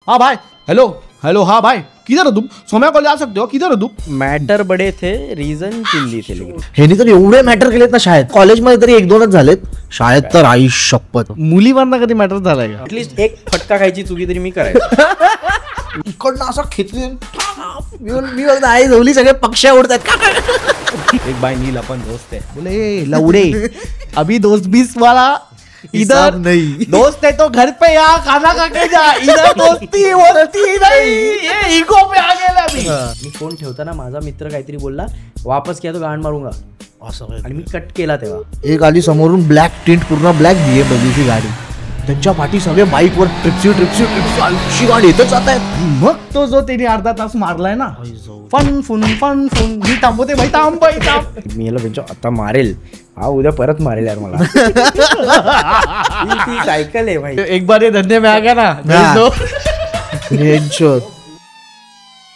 हाँ भाई, hello hello, हाँ भाई, किधर हो तुम? सोम्या कॉलेज आ सकते हो, किधर हो तुम? मॅटर बडे थे, रिझन चिल्ली थे. लेकिन ह्यानी तर एवढे मॅटर केलेत ना शाळेत, कॉलेजमध्ये तरी 1-2च झालेत, शाळेत तर आई शपथ. मुलीवरनं कधी मॅटर झालाय का? ऍटलीस्ट एक फटका खायची चुकी तरी मी करायचो. इकडनं असं खेचले मी बघ आई झोली सगळे पक्ष उडतात. एक बाई नील अपन दोस्त है, बोले "ए, लौड़े अभी दोस्त बीस वाला इधर नहीं, दोस्त है तो घर पे आ, खाना खा के जा, इधर दोस्ती वोस्ती नहीं, ये इगो पे आ गेला मी." मी फोन ठेवताना माझा मित्र काहीतरी बोलला, वापस किया तो गांड मारूंगा, असं आणि मी कट केला तेव्हा. एक आली समोरून ब्लॅक टिंट पूर्ण ब्लॅक BMW गाडी, त्यांच्या पाठी सगळे बाईकवर ट्रिप्सी अशी गाडी येतच जात आहेत. मग तो जो त्यांनी अर्धा तास मारलाय ना, फन फुन मी थांबवते भाई, थांब. मी याला बेंचो आता मारेल, हा उद्या परत मारेल यार मला. ती सायकल आहे भाई. एक बार ये धंधे में आ गया ना,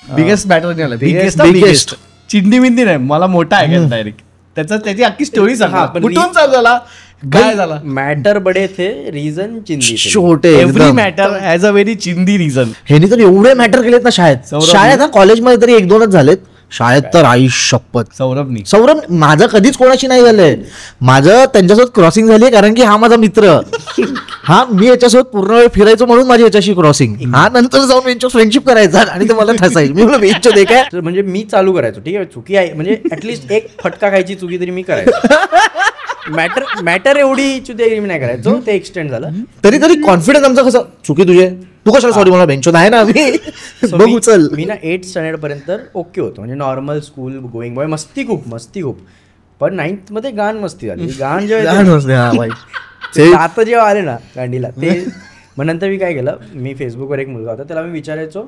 बिगेस्ट मॅटर नाही आला, बिगेस्ट चिंदी बिंदी नाही, मला मोठा आहे का डायरेक्ट त्याची अख्खी स्टोरी सांगा. कुठून चालू झाला, काय झाला? मॅटर बडे थे, रिझन चिंदी थे. छोटे every matter has a very चिंदी रिझन. ह्यानी तर एवढे मॅटर केलेत ना शाळेत, हा कॉलेजमध्ये तरी 1-2च झालेत, शाळेत तर आई शपथ. सौरभ माझं कधीच कोणाशी नाही झालंय, माझं त्यांच्यासोबत क्रॉसिंग झाली कारण की हा माझा मित्र, हा मी याच्यासोबत पूर्ण वेळ फिरायचो म्हणून माझी याच्याशी क्रॉसिंग, हा नंतर जाऊन यांच्या फ्रेंडशिप करायचा आणि ते मला ठसायचं. मी म्हणलं बेंचो दे काय, म्हणजे मी चालू करायचो, ठीक आहे चुकी आहे म्हणजे ऍटलीस्ट एक फटका खायची चुकी तरी मी करायचो. मॅटर एवढी चुकी मी नाही करायचो, ते एक्सटेंड झालं. तरी कॉन्फिडन्स आमचा कसं, चुकी तुझे, तू कशाला सॉरी मला, बेंचो आहे ना मी बघू चल. मी ना 8th स्टँडर्ड पर्यंत ओके होतो, म्हणजे नॉर्मल स्कूल गोईंग बॉय, मस्ती खूप. पण 9th मध्ये गाण मस्ती झाली. गाण जेव्हा आता जेव्हा आले ना गांडीला ते, मग नंतर मी काय केलं, मी फेसबुकवर एक मुलगा होता त्याला मी विचारायचो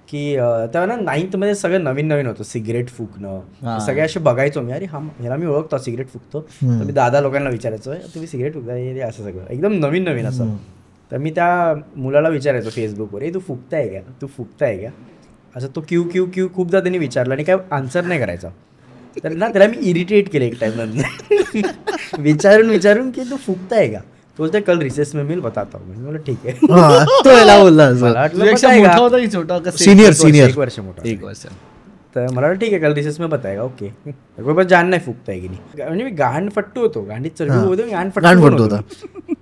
की तेव्हा ना 9th मध्ये सगळं नवीन होतं, सिगरेट फुकणं, सगळे असे बघायचो मी, अरे हा ह्याला मी ओळखतो सिगरेट फुकतो, तर मी दादा लोकांना विचारायचो तुम्ही सिगरेट फुकताय, असं सगळं एकदम नवीन असं. तर मी त्या मुलाला विचारायचो फेसबुकवर, तू फुकताय का असं. तो क्यू खूपदा त्यांनी विचारलं आणि काय आन्सर नाही करायचा. तर ना त्याला मी इरिटेट केलं एक टाइम नंतर विचारून की तू फुकताय का, तो बोलते कल रिसेस में मिल बताता हूँ. बोला ठीक आहे. सीनियर 1 वर्ष मोठा. तर मला ठीक आहे कल रिसेस में बताएगा. ओके, बस जान नाही फुकताय की नाही, म्हणजे मी गांड फट्टू होतो, गांडीत चरबी होतो, गांड फट्टू होतो.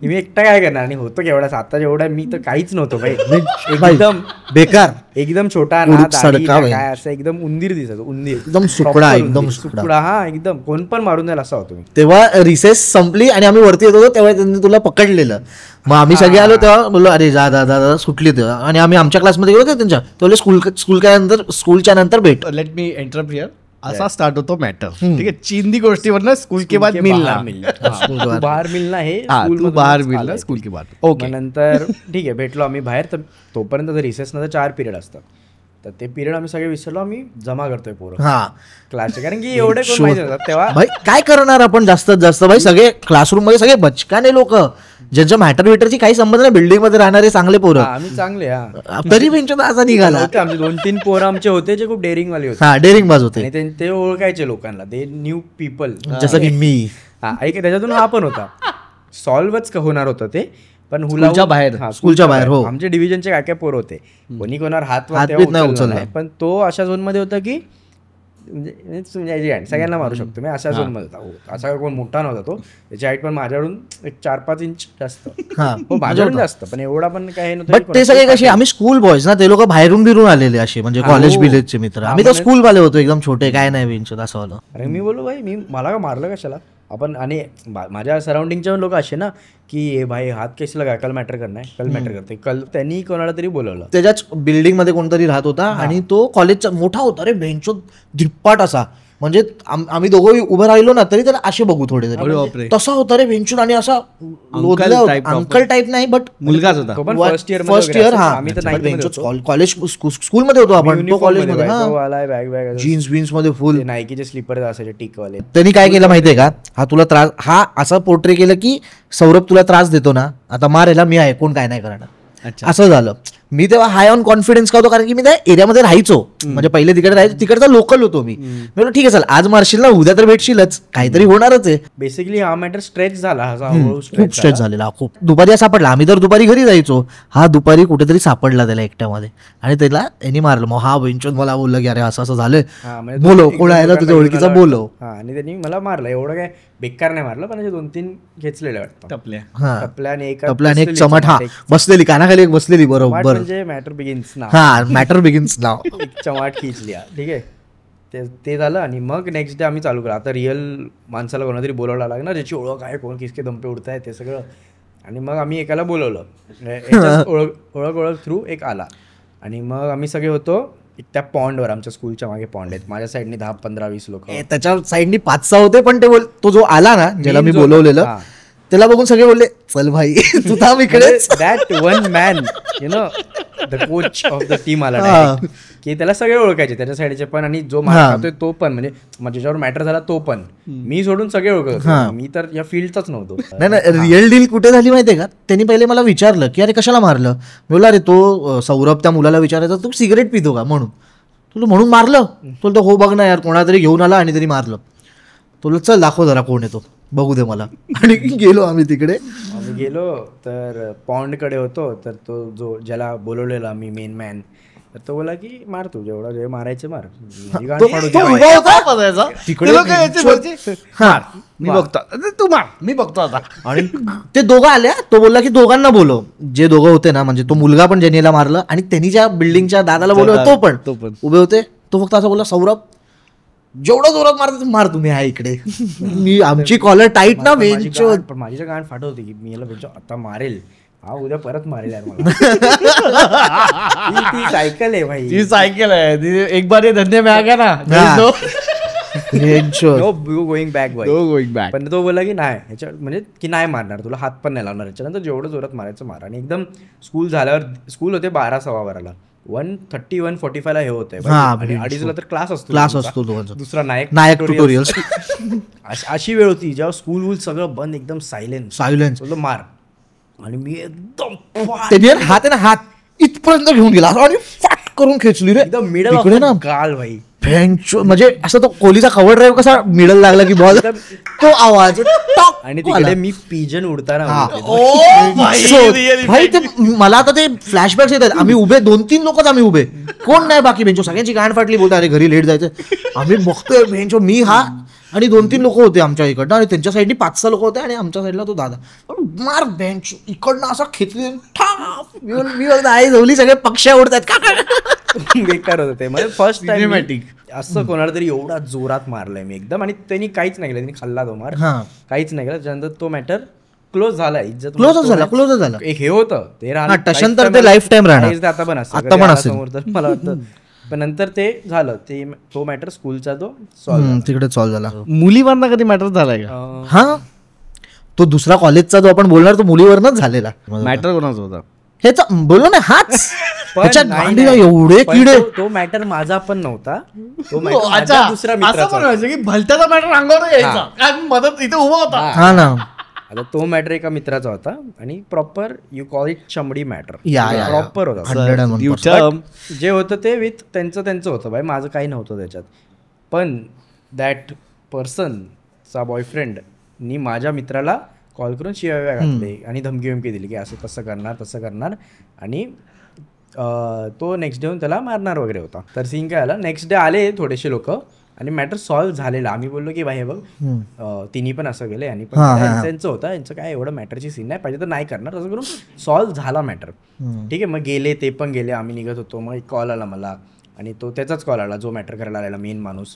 मी एकटा काय करणार, आणि होतो केवढा आता जेवढा मी तर काहीच नव्हतो भाई, एकदम बेकार, एकदम छोटा काय असं एकदम उंदीर दिसत, उंदीर एकदम सुकडा, हा एकदम कोण पण मारून जाईल असा होतो मी. तेव्हा रिसेस संपली आणि आम्ही वरती येत होतो तेव्हा त्यांनी तुला पकडलेलं, मग आम्ही सगळे आलो तेव्हा बोललो अरे जा दादा सुटली तेव्हा, आणि आम्ही आमच्या क्लासमध्ये गेलो होतो त्यांच्या, तेवढे स्कूलच्या नंतर भेट. Let me interrupt here. असा स्टार्ट होतो मॅटर, ठीक आहे, चिंदी गोष्टीवरनं स्कूल के बाद मिलना, बाहेर मिलना हे बाहेर मिलना स्कूल के बाद. ओके, नंतर ठीक आहे भेटलो आम्ही बाहेर. तर तोपर्यंत रिसेस नंतर 4 पिरियड असतात, तर ते पिरियड आम्ही सगळे विसरलो, आम्ही जमा करतोय पोरं क्लासचे, कारण की एवढे कोण माहिती होतात तेव्हा. भाई काय करणार आपण जास्तीत जास्त, भाई सगळे क्लासरूम मध्ये सगळे बचकाने लोक, ज्यांच्या मॅटर वेटरची काही संबंध नाही, बिल्डिंग मध्ये राहणारे चांगले पोरं, आम्ही चांगले. तरी बेंचो असा निघाला. आमचे 2-3 पोरं आमचे होते जे खूप डेअरिंग वाले होते. डेअरिंग बाज होते, आणि ते ओळखायचे लोकांना, ते न्यू पीपल, जसं की मी. ऐक त्याच्यातून हा पण होता, सॉल्व्हच होणार होतं ते, पण स्कूलच्या बाहेर हो, आमच्या डिव्हिजनचे काय काय पोरं होते, कोणी कोणावर हात नाही उचलला, पण तो अशा झोन मध्ये होता की म्हणजे सगळ्यांना मारू शकतो मी, अशा झोन मध्ये होता. असा कोण मोठा नव्हता तो, त्याची हाईट पण माझ्याकडून 4-5 इंच जास्त, माझ्याकडून जास्त, पण एवढा पण काय नव्हतं. बट ते सगळे कसे, आम्ही स्कूल बॉयज ना, ते लोक बाहेरून बिरून आलेले असे, म्हणजे कॉलेज बिलेजचे मित्र, आम्ही तर स्कूल वाले होतो एकदम छोटे, काय नाही बेंचो असं वालं. अरे मी बोललो भाई मला का मारलं कशाला आपण, आणि माझ्या सराउंडिंगचे लोक असे ना की भाई हात केसला काय, कल मॅटर करणार, कल मॅटर करते, कल त्यांनी कोणाला तरी बोलवलं. त्याच्याच बिल्डिंग मध्ये कोणतरी राहत होता, आणि तो कॉलेजचा मोठा होता रे, बेंचो धिप्पाट असा, म्हणजे आम्ही दोघं उभं राहिलो ना तरी त्याला असे बघू थोडे तरी, तसा होता रे बेंचून, आणि असा अंकल टाईप नाही बट मुलगाच होता. फर्स्ट इयर कॉलेज स्कूलमध्ये होतो आपण, तो कॉलेजमध्ये जीन्स बीन्स मध्ये फुल नायकीचे स्लीपर असायचे टिकवाले. त्यांनी काय केलं माहितीये का, हा तुला त्रास, हा असं पोर्ट्रे केलं की सौरभ तुला त्रास देतो ना, आता मार याला, मी आहे, कोण काय नाही करणार, असं झालं. मी तेव्हा हाय ऑन कॉन्फिडन्स का होतो, कारण की मी त्या एरियामध्ये राहायचो, म्हणजे पहिले तिकडे राहायचो, तिकडचा लोकल होतो मी. बोललो ठीक आहे चल, आज मारशील ना, उद्या तर भेटशीलच, काहीतरी होणारच आहे. बेसिकली हा मॅटर स्ट्रेच झाला, खूप स्ट्रेच झालेला, खूप. दुपारी सापडला, आम्ही तर दुपारी घरी जायचो, हा दुपारी कुठेतरी सापडला त्याला एकट्यामध्ये, आणि त्याला यांनी मारलं. मग हा बेंचून मला बोललं की अरे असं असं झालंय, बोलव कोणा आहे ना तुझ्या ओळखीचा, बोलव. आणि त्यांनी मला मारलं. एवढं काय बेकार नाही मारलं, पण 2-3 घेतलेले वाटतं, टपल्या आणि एक चमट. हा बसलेली कानाखाली एक बसलेली, बरोबर. म्हणजे मॅटर बिगिन्स ना, हा मॅटर बिगिन्स नाव. एक चमाट खिचली, ठीक आहे. ते झालं. आणि मग नेक्स्ट डे आम्ही चालू केलं. आता रिअल माणसाला कोणातरी बोलावं लागणार, ज्याची ओळख आहे, कोण किसके दमपे उडताय ते सगळं. आणि मग आम्ही एकाला बोलवलं, ओळख थ्रू एक आला. आणि मग आम्ही सगळे होतो त्या पॉन्डवर, आमच्या स्कूलच्या मागे पॉन्ड आहेत, माझ्या साईडने 10-15-20 लोक, त्याच्या साईडनी 5-6 होते. पण ते तो जो आला ना, ज्याला मी बोलवलेलं, त्याला बघून सगळे बोलले चल भाई तू थांब इकडे. That one man, you know, the coach of the team आला, की त्याला सगळे ओळखायचे, त्याच्या साईडचे पण, आणि जो मार खातोय तो पण, म्हणजे ज्याच्यावर मॅटर झाला तो पण, मी सोडून सगळे ओळखत. मी तर या फील्डचाच नव्हतो. नाही, रिअल डील कुठे झाली माहितीये का, त्यांनी पहिले मला विचारलं की अरे कशाला मारलं. मी बोलला अरे तो सौरभ त्या मुलाला विचारायचा तू सिगरेट पितो का म्हणून, तुला म्हणून मारलं. तुला हो बघ ना यार, कोणातरी घेऊन आला आणि तरी मारलं. तुला चल दाखव जरा कोण येतो, बघू दे मला. आणि गेलो आम्ही तिकडे. आम्ही गेलो तर पॉन्डकडे होतो. तर तो जो ज्याला बोलवलेला मी मेन मॅन, तर तो बोला की मार तू जेवढा जे मारायचे मार. मी बघतो, तू मार, मी बघतो आता. आणि ते दोघं आले, तो बोलला की दोघांना बोलव. जे दोघं होते ना, म्हणजे तो मुलगा पण ज्याने मारलं आणि त्यांनी ज्या बिल्डिंगच्या दादाला बोलवलं तो पण उभे होते. तो फक्त असं बोलला सौरभ जेवढं जोरात मारत मार तुम्ही आहे इकडे. मी आमची कॉलर टाईट ना, माझी गाण फाटत होती की मी याला आता मारेल, हा उद्या परत मारेल यार मला. ती सायकल आहे भाई, ती सायकल आहे, एक बार धंदे में आ गया ना, गोईंग बॅक. पण तो बोला की नाही ह्याच्या, म्हणजे की नाही मारणार तुला, हात पण नाही लावणार, याच्यानंतर जेवढं जोरात मारायचं मार. आणि एकदम स्कूल झाल्यावर, स्कूल होते 12-12:15 1:30-1:45 हे होतंय, आणि 2:30ला तर क्लास असतो दुसरा नायक ट्युटोरियल्स. अशी वेळ होती जेव्हा स्कूल सगळं बंद, एकदम सायलेन्स मार. आणि मी एकदम हात आहे ना, हात इथपर्यंत घेऊन गेला आणि फाट करून खेचली रे, एकदम मिडल ना गाल भाई. म्हणजे असं तो कोहलीचा कव्हर ड्राईव्ह कसा मिडल लागला की बॉल, तो आवाज. आणि तिकडे मी पिजन उडताना भाई, ते मला आता ते फ्लॅशबॅक्स येतात. आम्ही उभे 2-3 लोकच आम्ही उभे, कोण नाही बाकी बेंचो, सगळ्यांची गाण फाटली. बोलता अरे घरी लेट जायचं. आम्ही बघतोय बेंचो, मी हा आणि 2-3 लोक होते आमच्या इकडनं, आणि त्यांच्या साईडनी 5-6 लोक होते, आणि आमच्या साईडला तो दादा. मार बेंच इकडनं असं खेचली, मी आई झोली, सगळे पक्ष उडतात. बेकार होतं ते. म्हणजे फर्स्ट टाइम असं कोणाला तरी एवढा जोरात मारलंय मी एकदम. आणि त्यांनी काहीच नाही केलं, त्यांनी खाल्ला तो मार, काहीच नाही केलं. त्याच्यानंतर तो मॅटर क्लोज झाला, क्लोज झाला. एक हे होतं ते राहणार, ते लाईफ टाइम राहणार, आता पण समोर तर मला वाटतं. पण नंतर ते झालं, ते तो मॅटर स्कूलचा तो तिकडे सॉल्व्ह झाला. मुलीवरनं कधी मॅटर झालाय का? हा, तो दुसरा कॉलेजचा जो आपण बोलणार, तो मुलीवरनच झालेला. मॅटर कोणाचा होता हेच बोललो ना, हाच एवढे किडे. तो मॅटर माझा पण नव्हता, तो मॅटर दुसरा मित्राचा की भलत्याचा मॅटर अंगावर यायचा, मदत इथे उभा होता. हा ना, आता तो मॅटर एका मित्राचा होता, आणि प्रॉपर यू कॉल इट चमडी मॅटर, प्रॉपर होता. जे होतं ते विथ त्यांचं होतं भाई, माझं काही नव्हतं त्याच्यात. पण दॅट पर्सनचा बॉयफ्रेंडनी माझ्या मित्राला कॉल करून शिव्या घातले आणि धमकी दिली की असं तसं करणार, आणि तो नेक्स्ट डे त्याला मारणार वगैरे होता. तर सीन काय आला, नेक्स्ट डे आले थोडेसे लोक, आणि मॅटर सॉल्व्ह झालेला. आम्ही बोललो की भाई हे बघ, तिन्ही पण असं गेले, आणि पण त्यांचं होतं, यांचं काय एवढं मॅटरची सीन नाही, पाहिजे तर नाही करणार, असं करून सॉल्व्ह झाला मॅटर. ठीक आहे, मग गेले, ते पण गेले, आम्ही निघत होतो. मग एक कॉल आला मला, आणि तो त्याचाच कॉल आला जो मॅटर करायला आलेला, मेन माणूस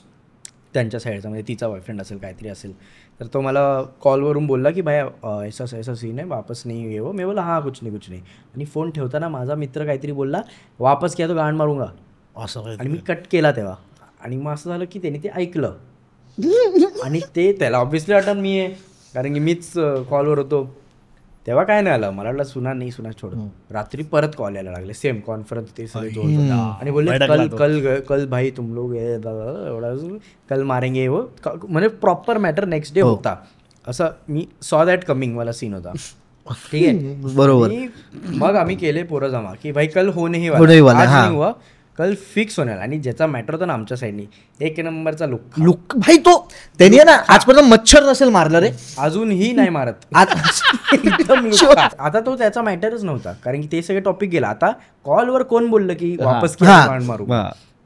त्यांच्या साईडचा, म्हणजे तिचा बॉयफ्रेंड असेल, काहीतरी असेल. तर तो मला कॉलवरून बोलला की भाई ऐसा सीन है, वापस नहीं ये वो. मी बोला हाँ कुछ नहीं. आणि फोन ठेवताना माझा मित्र काहीतरी बोलला, वापस किया तो गाण मारूंगा असं, आणि मी कट केला तेव्हा. आणि मग असं झालं की त्याने ते ऐकलं, आणि ते त्याला ऑब्व्हियसली वाटत मी आहे, कारण की मीच कॉलवर होतो तेव्हा. काय नाही आलं, मला वाटलं सुना छोड. रात्री परत कॉल यायला लागले, सेम कॉन्फरन्स, ते सगळे, आणि बोलले कल भाई तुम लोग एवढा कल मारेंगे वो, म्हणजे प्रॉपर मॅटर नेक्स्ट डे होता. असं मी सॉ दॅट कमिंग, मला सीन होता. ठीक आहे, बरोबर. मग आम्ही केले पोरं जमा की भाई कल हो नाही हुआ, कल फिक्स होणार. आणि ज्याचा मॅटर होता ना आमच्या साईडनी, एक नंबरचा लुक भाई, तो त्यांनी ना आजपर्यंत मच्छर नसेल मारलं रे, अजूनही नाही मारत. एकदम आता तो त्याचा मॅटरच नव्हता, कारण की ते सगळे टॉपिक गेला. आता कॉलवर कोण बोललं की वापस मारू,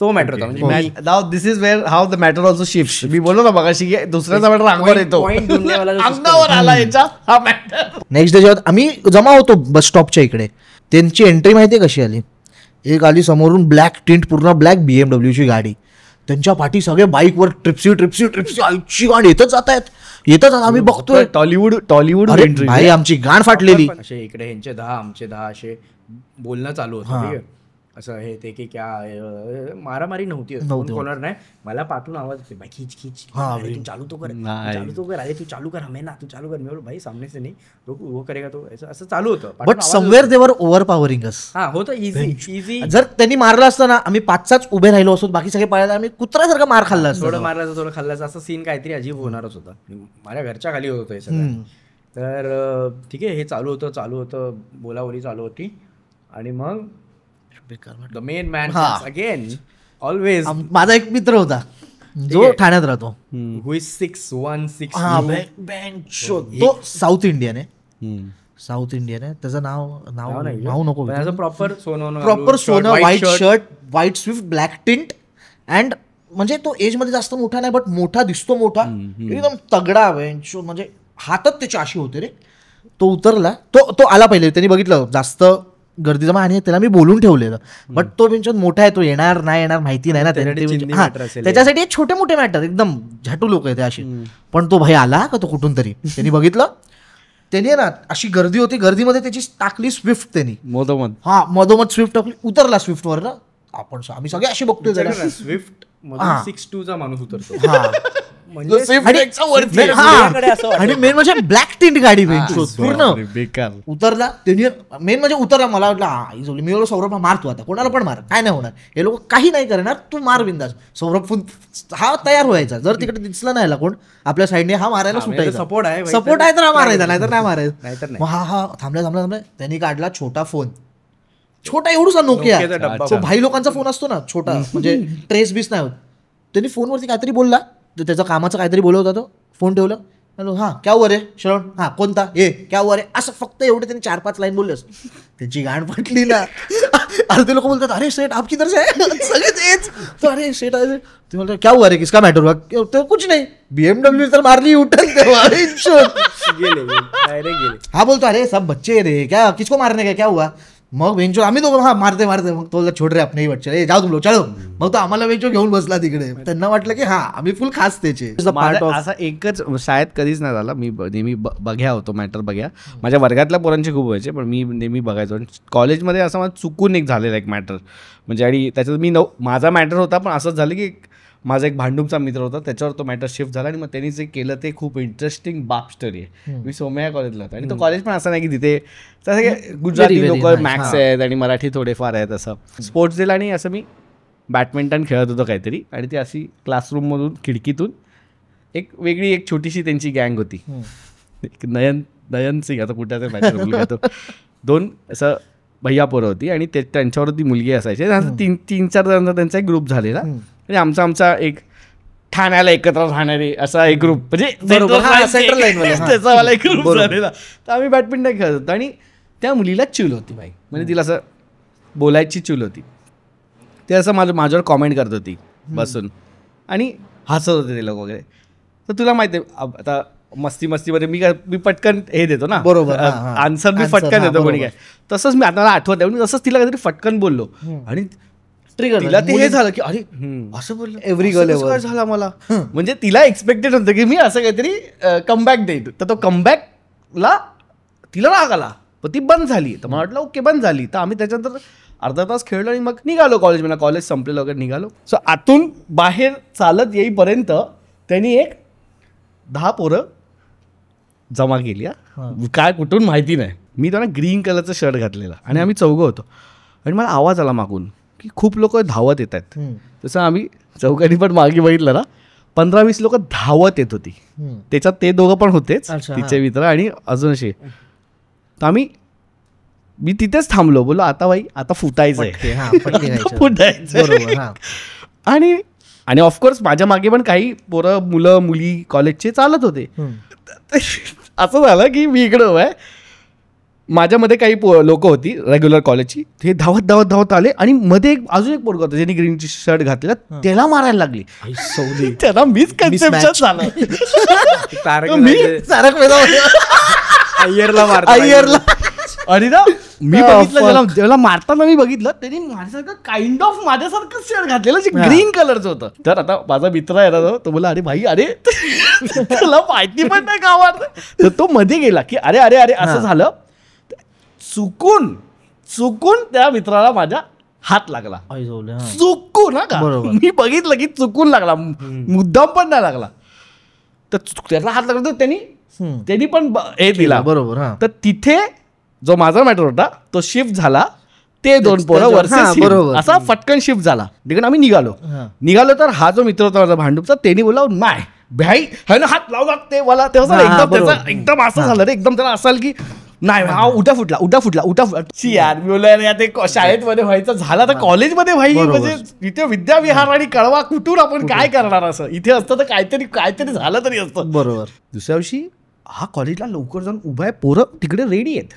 तो मॅटर होता. म्हणजे नाव this is where how the matter also shift. मी बोललो ना बघाशी की दुसऱ्याचा मॅटर अंगावर येतो, अंगावर आला याच्या हा मॅटर. नेक्स्ट डे जेव्हा आम्ही जमा होतो बस स्टॉपच्या इकडे, त्यांची एंट्री माहिती कशी आली? एक आली समोरून ब्लॅक टिंट, पूर्ण ब्लॅक BMW ची गाडी, त्यांच्या पाठी सगळे बाईकवर ट्रिप्सी आईची गाडी येतच जात आहेत. आम्ही बघतोय टॉलिवूड भाई, आमची गाण फाटलेली. असे इकडे ह्यांचे 10 आमचे 10 असे बोलणं चालू होतं. ठीक आहे, असं हे ते की क्या मारामारी नव्हती, होणार नाही. मला पाठवून आवाज येते, भाई खीच तू चालू तो कर, अरे तू चालू कर, हमें ना तू चालू कर. मी बोल भाई सामने से नाही, वो करेगा तो, असं चालू होतं. But somewhere they're overpowering us. हा होतं इझी. जर त्यांनी मारलं असतं ना, आम्ही 5-6 उभे राहिलो असतो, बाकी सगळे पळायला आम्ही कुत्र्यासारखं मार खाल्ला असतो. थोडं मारलाचं थोडं खाल्लाचं, असं सीन काहीतरी अजीब होणारच होता. माझ्या घरच्या खाली होत होतं हे सगळं. तर ठीक आहे, हे चालू होतं, बोलाबोली चालू होती. आणि मग the main man again always, माझा एक मित्र होता जो ठाण्यात राहतो, हु इज 6'1", तो साऊथ इंडियन आहे. त्याचं नाव नको, प्रॉपर सोनं, white shirt, white Swift, black tint. And म्हणजे तो एज मध्ये जास्त मोठा नाही, बट मोठा दिसतो, मोठा एकदम तगडा. म्हणजे हातात त्याची अशी होते रे. तो उतरला, तो आला पहिले, त्यांनी बघितलं जास्त गर्दी जमा, आणि त्याला मी बोलून ठेवलेलं. बट तो बिनचोद मोठा आहे, तो येणार नाही येणार माहिती नाही ना, त्याच्यासाठी छोटे मोठे मॅटर एकदम झाटू लोक आहे ते अशी. पण तो भाई आला का, तो कुठून तरी त्यांनी बघितलं, त्यांनी ना अशी गर्दी होती, गर्दीमध्ये त्याची टाकली स्विफ्ट, त्यांनी मधोमध स्विफ्ट टाकली, उतरला स्विफ्ट वर ना. आम्ही सगळे असे बघतोय, स्विफ्ट 6'2" माणूस उतरतो, आणि मेन म्हणजे ब्लॅक टिंट गाडी पूर्ण उतरला. त्यांनी मेन म्हणजे उतरला, मला वाटलं मी बोललो सौरभ मार, तू आता कोणाला पण मार, काय नाही होणार, हे लोक काही नाही करणार, तू मार बिंदास. सौरभ हा तयार व्हायचा, जर तिकडे दिसला नाही कोण आपल्या साईडने, हा मारायला सुटायचा. सपोर्ट आहे तर हा मारायचा, नाहीतर नाही मारायचा. हा थांबलाय. त्यांनी काढला छोटा फोन, छोटा एवढूसा नोकिया, भाई लोकांचा फोन असतो ना छोटा, म्हणजे ट्रेस बीस नाही होत. त्यांनी फोनवरती काहीतरी बोलला, त्याचा कामाचं काहीतरी बोलत होता, तो फोन ठेवला. हॅलो, हां क्या हुआ रे श्रवण, हां कोणता, ए क्या हुआ रे, असं फक्त एवढे त्यांनी 4-5 लाईन बोलले असतो. त्यांची गाण पटली ना. अर्धे लोक बोलतात, अरे सेठ आप किधर से आहे, सगळे तेच. तो अरे सेठ आहे, ते बोलतात क्या हुआ रे, किसका मॅटर हुआ, तो कुछ नाही, BMW तर मारली उठल तेव्हा गेले. हा बोलतो, अरे सब बच्चे रे, क्या किसको मारने का, क्या हुआ. मग वेंचो आम्ही दोघं हा मारते. मग तो छोड रे आपण बच्चे, जाऊ तुम लोग चलो. मग तो आम्हाला वेंचो घेऊन बसला तिकडे. त्यांना वाटलं की हा आम्ही फुल खास त्याचे. असा एकच शाळेत कधीच नाही झाला. मी नेहमी बघ्या होतो, मॅटर बघ्या. माझ्या वर्गातल्या पोरांचे खूप व्हायचे, पण मी नेहमी बघायचो. कॉलेजमध्ये असं मला चुकून एक झालेला एक मॅटर, म्हणजे आणि त्याच्यात माझा मॅटर होता, पण असंच झालं की माझा एक भांडूपचा मित्र होता, त्याच्यावर तो मॅटर शिफ्ट झाला. आणि मग त्यांनी जे केलं ते खूप इंटरेस्टिंग बाप स्टोरी आहे. मी सोमय्या कॉलेजला होतो, आणि तो कॉलेज पण असं नाही की तिथे तसं गुजराती लोक मॅथ्स आहेत आणि मराठी थोडेफार आहेत. असं स्पोर्ट्स डेला, आणि असं मी बॅडमिंटन खेळत होतो काहीतरी, आणि ती अशी क्लासरूममधून खिडकीतून एक वेगळी एक छोटीशी त्यांची गँग होती. नयन सिंग, आता कुठे मॅटर मुलगा तो, 2 असं भैया पोरं होती, आणि त्यांच्यावरती मुलगी असायची. 3-4 जणांचा त्यांचा एक ग्रुप झालेला. आणि आमचा एक ठाण्याला एकत्र राहणारे असा एक ग्रुप, म्हणजे त्याचावाला एक ग्रुप झालेला. तर आम्ही बॅडमिंटन खेळत होतो, आणि त्या मुलीला चूल होती बाई, म्हणजे तिला असं बोलायची चूल होती. ते असं माझ्यावर कॉमेंट करत होती बसून, आणि हसत होते ते लोक वगैरे. तर तुला माहिती आहे, आता मस्तीमध्ये मी पटकन हे देतो ना, बरोबर, आन्सर मी फटकन देतो कोणी काय. तसंच मी आता मला आठवत आहे, तसंच तिला काहीतरी फटकन बोललो, आणि तिला ते हे झालं की अरे असं बोललं, एव्हरी गर्ल झाला मला. म्हणजे तिला एक्सपेक्टेड होतं की मी असं काहीतरी कमबॅक देईन. तर तो कमबॅकला तिला राग आला, पण ती बंद झाली. तर मला वाटलं ओके बंद झाली. तर आम्ही त्याच्यानंतर अर्धा तास खेळलो, आणि मग निघालो कॉलेजमध्ये. कॉलेज संपलेलं वगैरे निघालो. सो आतून बाहेर चालत येईपर्यंत त्यांनी एक 10 पोरं जमा केली. काय कुठून माहिती नाही. मी त्यांना ग्रीन कलरचं शर्ट घातलेला, आणि आम्ही 4 होतो. आणि मला आवाज आला मागून की खूप लोक धावत येत आहेत. तसं आम्ही चौघांनी पण मागे बघितलं ना, 15-20 लोक धावत येत होती. त्याच्यात ते दोघं पण होतेच, तिचे मित्र, आणि अजून असे. तर तर मी तिथेच थांबलो, बोललो आता भाई आता फुटायचंय. बरोबर. आणि ऑफकोर्स माझ्या मागे पण काही पोरं मुलं मुली कॉलेजचे चालत होते. असं झालं की मी इकडं उभा आहे, माझ्यामध्ये काही लोक होती रेग्युलर कॉलेजची, ते धावत धावत धावत आले आणि मध्ये अजून एक पोरगा होता ज्यांनी ग्रीन शर्ट घातलेला, त्याला मारायला लागली. त्याला मीच कन्सेप्शन झालं. अय्यरला आणि ना मी बघितलं त्याला मारताना, मी बघितलं त्यांनी माझ्यासारखं काइंड ऑफ माझ्यासारखं शर्ट घातलेलं जे ग्रीन कलरचं होतं. तर आता माझा मित्र आहे ना, तो बोला अरे भाई अरे तुला माहिती पण नाही का मारत. तर तो मध्ये गेला की अरे अरे अरे असं झालं. चुकून त्या मित्राला माझ्या हात लागला. चुकून ना का, मी बघितलं की चुकून लागला, मुद्दाम पण नाही लागला. तर त्याला हात लागला तर त्यांनी पण हे दिला. बरोबर. तर तिथे जो माझा मॅटर होता तो शिफ्ट झाला, ते 2 पोरं वर्सेस असा फटकन शिफ्ट झाला. तिकडे आम्ही निघालो तर हा जो मित्र होता माझा भांडूपचा, त्यांनी बोला नाही भाई है ना हात लावू लागते मला. तेव्हा एकदम असं झालं रे, एकदम त्याला असाल की नाही हा उठा फुटला. यार मी बोललो ते शाळेत मध्ये व्हायचं झालं तर कॉलेजमध्ये भाई, म्हणजे इथे विद्याविहार आणि कळवा कुठून आपण काय करणार, असं इथे असतं तर काहीतरी झालं तरी असतं. बरोबर. दुसऱ्या दिवशी हा कॉलेजला लवकर जाऊन उभा आहे, पोरं तिकडे रेडी आहेत.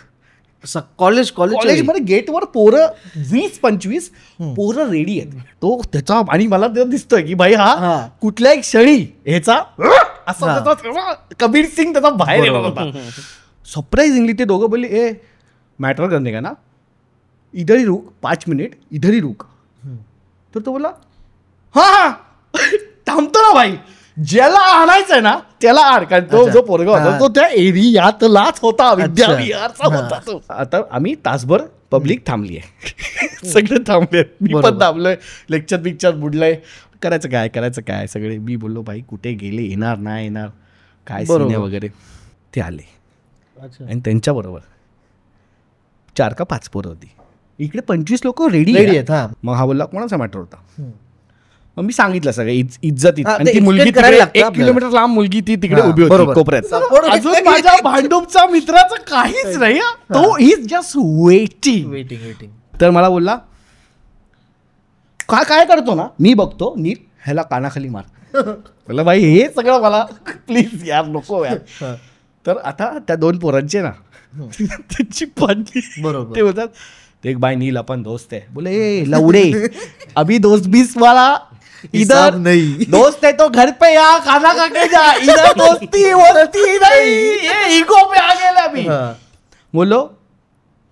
कॉलेजमध्ये गेटवर पोरं 20-25 पोरं रेडी आहेत. तो त्याचा आणि मला ते दिसतोय की भाई हा कुठल्याही क्षणी ह्याचा असं कबीर सिंग त्याचा बाहेर येणार होता. सरप्राइजिंगली ते दोघं बोलले ए मॅटर करणे का ना, इधर ही रुक 5 मिनिट इधर ही रुक. तर तो बोला हा थांबतो ना भाई, ज्याला आणायचंय ना त्याला आण. कारण तो जो पोरगा होता तो त्या एरियातलाच होता, विद्याविहारचा होता तो. आता आम्ही तासभर पब्लिक थांबली आहे, सगळे थांबले, मी पण थांबलोय, लेक्चर बुडलंय, करायचं काय सगळे. मी बोललो भाई कुठे गेले, येणार नाही येणार काय सीन वगैरे. ते आले आणि त्यांच्याबरोबर 4 का 5 पोरं होती. इकडे 25 लोक रेडी आहेत. मग हा बोलला कोणाचा मॅटर होता. मग मी सांगितलं सगळं इज्जत. आणि ती मुलगी 1 किलोमीटर लांब मुलगी ती तिकडे उभी होती कोपऱ्यात. अजून माझ्या भांडूपचा मित्राचं काहीच नाही, तो इज जस्ट वेटिंग. तर मला बोलला काय करतो ना, मी बघतो नीट ह्याला कानाखाली मार. बोलला भाई हे सगळं मला प्लीज यार नको यार. तर आता त्या 2 पोरांचे ना त्यांची पाठी बरोबर ते बोलतात, देख भाई नील अपन दोस्त है. बोले ए लवड़े अभी दोस्त 20 वाला इधर नहीं, दोस्त है तो घर पे आ खाना खा के जा, इधर दोस्ती वोस्ती नहीं, ये ईगो पे आ गया अभी. बोलो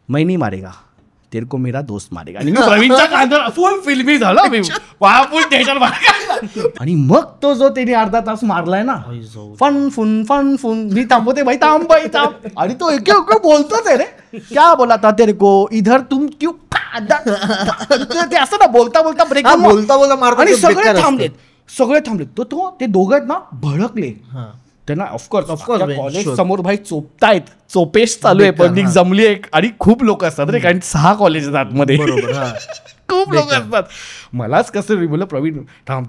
मैं नहीं मारेगा, तेरे को मेरा दोस्त मारेगा. आणि मी प्रवीणच्या कांद्यावर फुल फिल्मी झाला, मी फुल थिएटर मारला. आणि मग तो जो त्याने अर्धा तास मारलाय ना, फन फुन मी थांबवते भाई थांब. आणि तो एक बोलतोच आहे रे, क्या बोला था तेरे को, इधर तुम क्यों, ते असं ना बोलता ब्रेक बोलता आणि सगळे थांबलेत. तो ते दोघं आहेत ना भडकले. त्यांना ऑफकोर्स कॉलेज समोर भाई चोपेश चालू आहे, पब्लिक जमली आहे आणि खूप लोक असतात रे, कारण 6 कॉलेज आहेत मध्ये, खूप लोक असतात. मलाच कसं बोललं प्रवीण थांब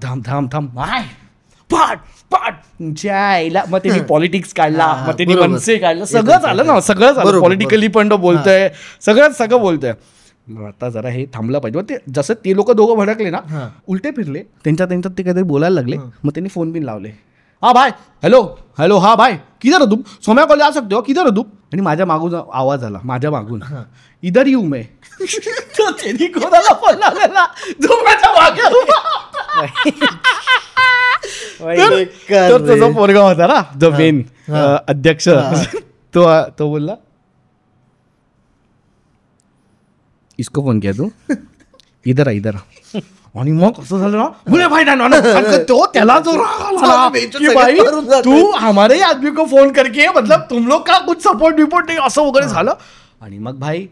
पाट जायला. मग त्यांनी पॉलिटिक्स काढला, मग त्यांनी मनसे काढला, सगळं झालं पॉलिटिकली पण तो बोलतोय, सगळं बोलतोय. आता जरा हे थांबलं पाहिजे. ते जसं ते लोक दोघं भडकले ना, उलटे फिरले, त्यांच्यात ते काहीतरी बोलायला लागले. मग त्यांनी फोन बिन लावले, हा भाई हॅलो हा भाई किधर हो तुम, सोम्या कॉलेज आ सकते हो, किधर हो तुम. आणि माझ्या मागून आवाज आला, माझ्या मागून इधर येऊ मैं. त्यांनी कोणाला फोन लावलेला जो माझ्या मागे तो पोरगा होता ना जो मेन अध्यक्ष, तो बोलला इसको फोन किया तू, इधर आ. आणि मग असं झालं ना, बोले भाई तो त्याला जो की भाई तू हमारे आदमी को फोन करके मतलब तुम लोग का कुछ सपोर्ट बिपोर्ट नाही असं वगैरे झालं. आणि मग भाई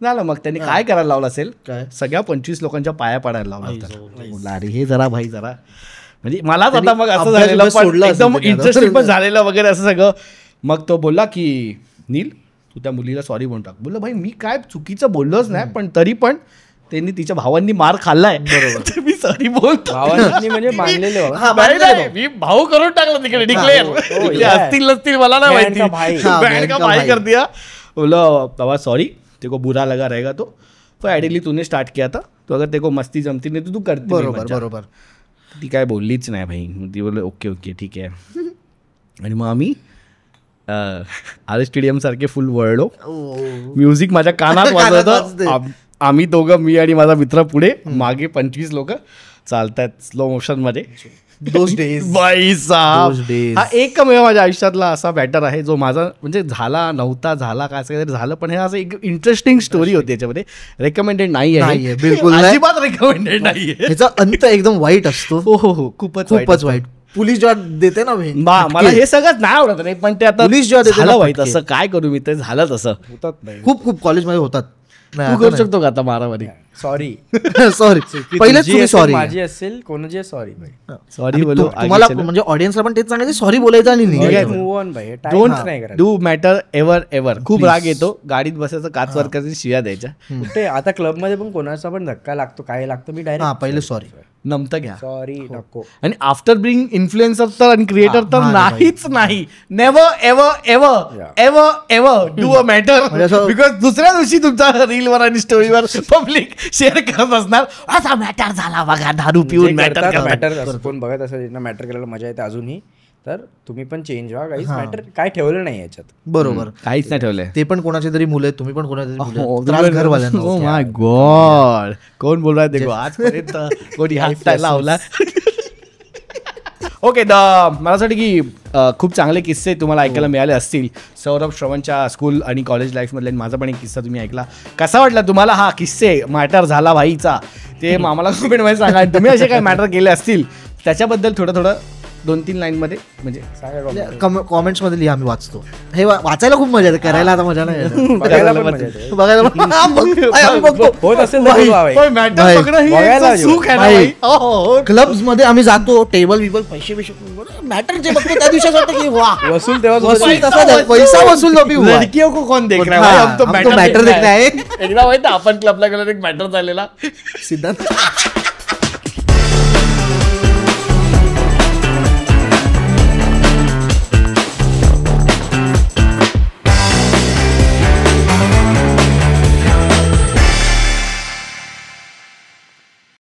झालं, मग त्यांनी काय करायला लावलं असेल, सगळ्या 25 लोकांच्या पाया पडायला लावला होता. अरे हे जरा भाई जरा म्हणजे मलाच आता मग असं झालेलं, पण एकदम इंटरेस्टिंग पण झालेलं वगैरे असं सगळं. मग तो बोलला की नील तू त्या मुलीला सॉरी म्हणून टाक. बोललो भाई मी काय चुकीचं बोललोच नाही, पण तरी पण त्यांनी तिच्या भावांनी मार खाल्लाय, बरोबर मी सॉरी बोलतो. भावांनी म्हणजे मानलेले, मी भाऊ करून टाकला तिकडे डिक्लेअर. असतील नसतील मला नाही माहिती, भाई कर दिया. बोला बाबा सॉरी तेरे को बुरा लगा रहेगा तो पर आयडियली तूने स्टार्ट किया था तो अगर तेरे को मस्ती जमती नाही तर तू करते नाही बरोबर मज्जा. बरोबर. ती काय बोललीच नाही भाई. ती बोलले ओके ओके ठीक आहे. आणि मग आम्ही आर स्टेडियम सारखे फुल वळलो. म्युझिक माझ्या कानात वाजवतं. आम्ही दोघं मी आणि माझा मित्र पुढे मागे 25 लोक चालतात स्लो मोशन मध्ये. Those days. बाई साहब. Those days. हा एकमेव माझ्या आयुष्यातला असा बॅटर आहे जो माझा म्हणजे झाला नव्हता झाला काय असं काहीतरी झालं पण हे असं एक इंटरेस्टिंग स्टोरी होती याच्यामध्ये. रेकमेंडेड नाही नाहीये, बिलकुल नाही. अजिबात रेकमेंडेड नाहीये. ह्याचा अंत एकदम वाईट असतो. हो खूपच खूपच वाईट. पोलीस जेव्हा देते ना बहीण, मला हे सगळं नाही आवडत नाही पण ते आता पोलीस जेव्हा देते ना झालं वाईट फटके. असं काय करू मी ते झालं तसं होतात नाही. खूप खूप कॉलेजमध्ये होतात. तू करू शकतो का आता मारामारी. सॉरी सॉरी पहिलेच तुम्ही सॉरी. माझी असेल कोणाची सॉरी भाई. सॉरी बोलो तुम्हाला म्हणजे ऑडियन्सला पण तेच सांगायचं सॉरी बोलायचं आणि निघायचं. मूव ऑन भाई. डोंट नाही करायचं. Do matter ever. खूप राग येतो गाडीत बसायचं काच वर करायचं शिव्या द्यायच्या. कुठे आता क्लब मध्ये पण कोणाचा पण धक्का लागतो काय लागतो मी हा डायरेक्ट पहिले सॉरी. नमतं घ्या. सॉरी नको. आणि आफ्टर बिंग इन्फ्लुएन्सर तर आणि क्रिएटर तर नाहीच नाही. Never ever ever ever ever do a matter because दुसऱ्या दिवशी तुमचा रीलवर आणि स्टोरीवर पब्लिक शेअर करत असणार असा मॅटर झाला बघा दारू पिऊन मॅटर मॅटर कोण बघत असेल ज्यांना मॅटर करायला मजा येते अजूनही तर तुम्ही पण चेंज व्हा. काहीच मॅटर काय ठेवलं नाही याच्यात. बरोबर. काहीच नाही ठेवलंय. ते पण कोणाचे तरी मुलं आहेत, तुम्ही पण कोणाचे तरी मुलं आहेत. त्रास घरवाल्यांना. ओ माय गॉड कोण बोल रहा है देखो आजपर्यंत कोणी हात लावला. ओके मला असं वाटतं की खूप चांगले किस्से तुम्हाला ऐकायला मिळाले असतील. सौरभ श्रवणच्या स्कूल आणि कॉलेज लाईफमधले. माझा पण एक किस्सा तुम्ही ऐकला. कसा वाटला तुम्हाला हा किस्से मॅटर झाला भाईचा ते आम्हाला कमेंटमध्ये सांगा. तुम्ही असे काय मॅटर केले असतील त्याच्याबद्दल थोडं 2-3 लाईनमध्ये म्हणजे कॉमेंट्स मध्ये लिहा, आम्ही वाचतो. हे वाचायला खूप मजा येते, करायला आता मजा नाही. बघायला पण मजा येते. बघायला आम्ही बघतो. होत असेल तर बोलवा भाई. मॅटर पकडणं ही बघायला एक सुख आहे ना भाई. हो. क्लब्स मध्ये आम्ही जातो, टेबल विबल पैसे मॅटर जे बघतो त्या दिवशी असं वाटतं की वा वसूल तेव्हा वसूल तसा पैसा वसूल नो भी हुआ. लडकियों को कौन देख रहा है हाँ, भाई, हम तो मॅटर देखना है. एकदा माहिती आपण क्लबला गेलो एक मॅटर झालेला सिद्धार्थ